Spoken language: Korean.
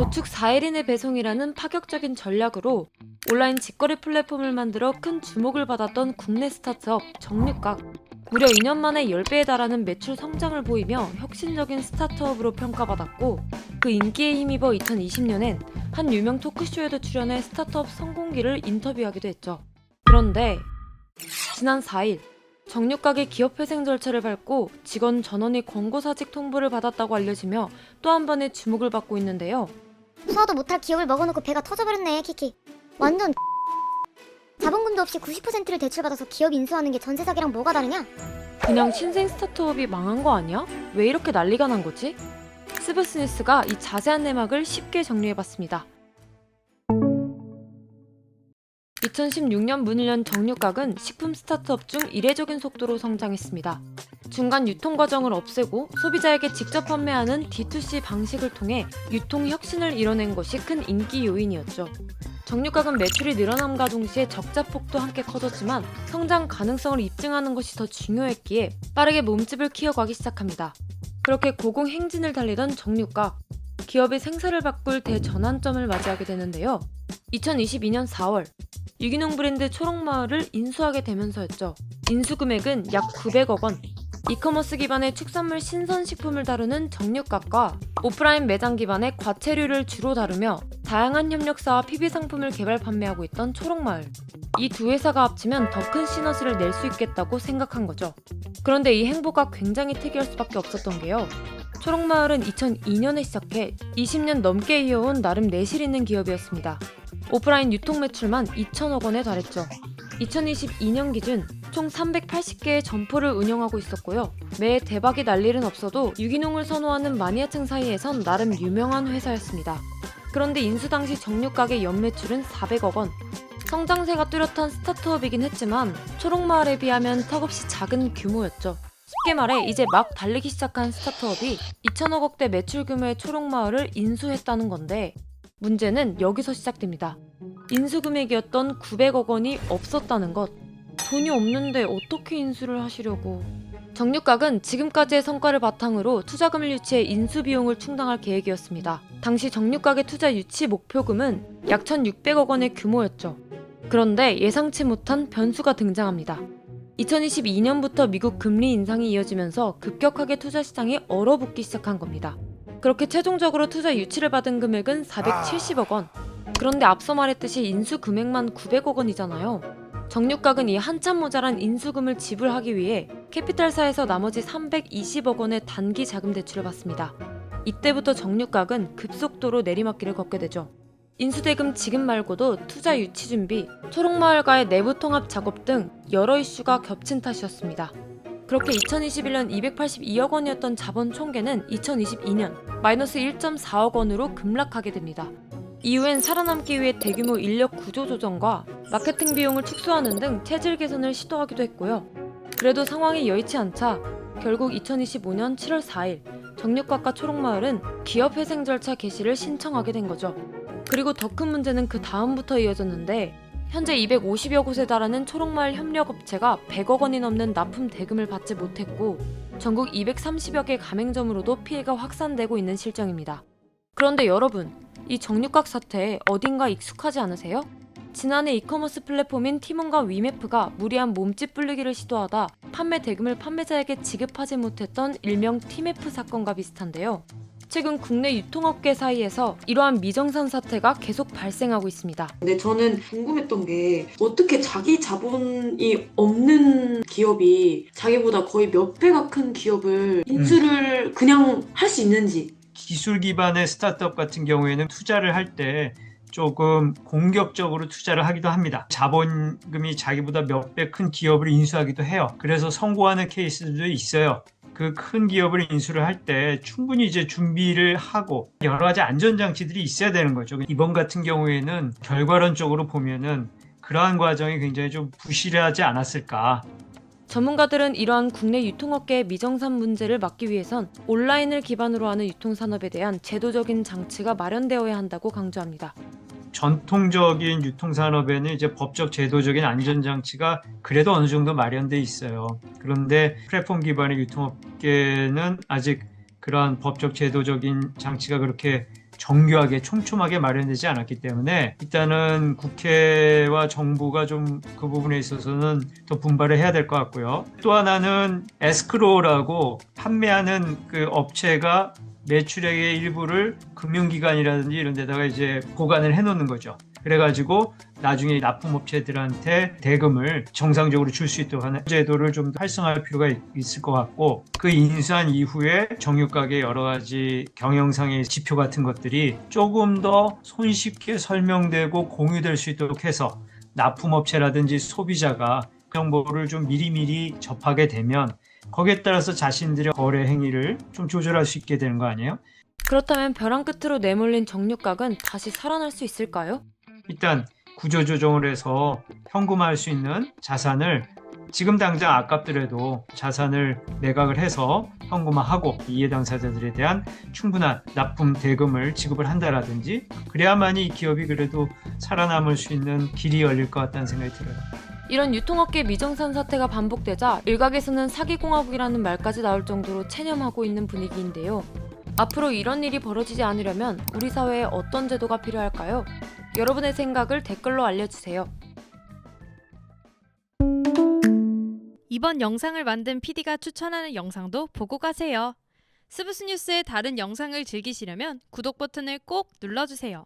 도축 4일 이내 배송이라는 파격적인 전략으로 온라인 직거래 플랫폼을 만들어 큰 주목을 받았던 국내 스타트업 정육각. 무려 2년 만에 10배에 달하는 매출 성장을 보이며 혁신적인 스타트업으로 평가받았고, 그 인기에 힘입어 2020년엔 한 유명 토크쇼에도 출연해 스타트업 성공기를 인터뷰하기도 했죠. 그런데 지난 4일 정육각의 기업회생 절차를 밟고 직원 전원이 권고사직 통보를 받았다고 알려지며 또 한 번의 주목을 받고 있는데요. 소화도 못할 기업을 먹어놓고 배가 터져버렸네. 키키. 완전 자본금도 없이 90%를 대출받아서 기업 인수하는 게 전세 사기랑 뭐가 다르냐? 그냥 신생 스타트업이 망한 거 아니야? 왜 이렇게 난리가 난 거지? 스브스뉴스가 이 자세한 내막을 쉽게 정리해봤습니다. 2016년 문을 연 정육각은 식품 스타트업 중 이례적인 속도로 성장했습니다. 중간 유통 과정을 없애고 소비자에게 직접 판매하는 D2C 방식을 통해 유통 혁신을 이뤄낸 것이 큰 인기 요인이었죠. 정육각은 매출이 늘어남과 동시에 적자폭도 함께 커졌지만 성장 가능성을 입증하는 것이 더 중요했기에 빠르게 몸집을 키워가기 시작합니다. 그렇게 고공행진을 달리던 정육각, 기업의 생사를 바꿀 대전환점을 맞이하게 되는데요. 2022년 4월 유기농 브랜드 초록마을을 인수하게 되면서였죠. 인수 금액은 약 900억 원. 이커머스 기반의 축산물 신선식품을 다루는 정육각과 오프라인 매장 기반의 과체류를 주로 다루며 다양한 협력사와 PB 상품을 개발 판매하고 있던 초록마을. 이 두 회사가 합치면 더 큰 시너지를 낼 수 있겠다고 생각한 거죠. 그런데 이 행보가 굉장히 특이할 수밖에 없었던 게요. 초록마을은 2002년에 시작해 20년 넘게 이어온 나름 내실 있는 기업이었습니다. 오프라인 유통 매출만 2천억 원에 달했죠. 2022년 기준 총 380개의 점포를 운영하고 있었고요. 매해 대박이 날 일은 없어도 유기농을 선호하는 마니아층 사이에선 나름 유명한 회사였습니다. 그런데 인수 당시 정육각의 연매출은 400억 원. 성장세가 뚜렷한 스타트업이긴 했지만 초록마을에 비하면 턱없이 작은 규모였죠. 쉽게 말해 이제 막 달리기 시작한 스타트업이 2천억 원대 매출 규모의 초록마을을 인수했다는 건데, 문제는 여기서 시작됩니다. 인수 금액이었던 900억 원이 없었다는 것. 돈이 없는데 어떻게 인수를 하시려고. 정육각은 지금까지의 성과를 바탕으로 투자금을 유치해 인수 비용을 충당할 계획이었습니다. 당시 정육각의 투자 유치 목표금은 약 1,600억 원의 규모였죠. 그런데 예상치 못한 변수가 등장합니다. 2022년부터 미국 금리 인상이 이어지면서 급격하게 투자 시장이 얼어붙기 시작한 겁니다. 그렇게 최종적으로 투자 유치를 받은 금액은 470억 원. 그런데 앞서 말했듯이 인수 금액만 900억 원이잖아요. 정육각은 이 한참 모자란 인수금을 지불하기 위해 캐피탈사에서 나머지 320억 원의 단기 자금 대출을 받습니다. 이때부터 정육각은 급속도로 내리막길을 걷게 되죠. 인수대금 지급 말고도 투자 유치 준비, 초록마을과의 내부 통합 작업 등 여러 이슈가 겹친 탓이었습니다. 그렇게 2021년 282억 원이었던 자본 총계는 2022년 마이너스 1.4억 원으로 급락하게 됩니다. 이후엔 살아남기 위해 대규모 인력 구조 조정과 마케팅 비용을 축소하는 등 체질 개선을 시도하기도 했고요. 그래도 상황이 여의치 않자 결국 2025년 7월 4일 정육각과 초록마을은 기업회생 절차 개시를 신청하게 된 거죠. 그리고 더 큰 문제는 그 다음부터 이어졌는데, 현재 250여 곳에 달하는 초록마을 협력업체가 100억 원이 넘는 납품 대금을 받지 못했고 전국 230여 개 가맹점으로도 피해가 확산되고 있는 실정입니다. 그런데 여러분, 이 정육각 사태에 어딘가 익숙하지 않으세요? 지난해 이커머스 플랫폼인 티몬과 위메프가 무리한 몸집 불리기를 시도하다 판매 대금을 판매자에게 지급하지 못했던 일명 티메프 사건과 비슷한데요. 최근 국내 유통업계 사이에서 이러한 미정산 사태가 계속 발생하고 있습니다. 근데 저는 궁금했던 게 어떻게 자기 자본이 없는 기업이 자기보다 거의 몇 배가 큰 기업을 인수를 그냥 할 수 있는지. 기술 기반의 스타트업 같은 경우에는 투자를 할 때 조금 공격적으로 투자를 하기도 합니다. 자본금이 자기보다 몇 배 큰 기업을 인수하기도 해요. 그래서 성공하는 케이스들도 있어요. 그 큰 기업을 인수를 할 때 충분히 이제 준비를 하고 여러 가지 안전장치들이 있어야 되는 거죠. 이번 같은 경우에는 결과론적으로 보면은 그러한 과정이 굉장히 좀 부실하지 않았을까. 전문가들은 이러한 국내 유통업계의 미정산 문제를 막기 위해선 온라인을 기반으로 하는 유통산업에 대한 제도적인 장치가 마련되어야 한다고 강조합니다. 전통적인 유통산업에는 이제 법적 제도적인 안전장치가 그래도 어느 정도 마련돼 있어요. 그런데 플랫폼 기반의 유통업계는 아직 그러한 법적 제도적인 장치가 그렇게 정교하게 촘촘하게 마련되지 않았기 때문에 일단은 국회와 정부가 좀 그 부분에 있어서는 더 분발을 해야 될 것 같고요. 또 하나는 에스크로우라고 판매하는 그 업체가 매출액의 일부를 금융기관이라든지 이런 데다가 이제 보관을 해놓는 거죠. 그래가지고 나중에 납품업체들한테 대금을 정상적으로 줄 수 있도록 하는 제도를 좀 활성화할 필요가 있을 것 같고, 그 인수한 이후에 정육가게 여러 가지 경영상의 지표 같은 것들이 조금 더 손쉽게 설명되고 공유될 수 있도록 해서 납품업체라든지 소비자가 정보를 좀 미리미리 접하게 되면 거기에 따라서 자신들의 거래 행위를 좀 조절할 수 있게 되는 거 아니에요? 그렇다면 벼랑 끝으로 내몰린 정육각은 다시 살아날 수 있을까요? 일단 구조조정을 해서 현금화할 수 있는 자산을 지금 당장 아깝더라도 자산을 매각을 해서 현금화하고 이해 당사자들에 대한 충분한 납품 대금을 지급을 한다라든지, 그래야만이 이 기업이 그래도 살아남을 수 있는 길이 열릴 것 같다는 생각이 들어요. 이런 유통업계 미정산 사태가 반복되자 일각에서는 사기공화국이라는 말까지 나올 정도로 체념하고 있는 분위기인데요. 앞으로 이런 일이 벌어지지 않으려면 우리 사회에 어떤 제도가 필요할까요? 여러분의 생각을 댓글로 알려주세요. 이번 영상을 만든 PD가 추천하는 영상도 보고 가세요. 스브스 뉴스의 다른 영상을 즐기시려면 구독 버튼을 꼭 눌러주세요.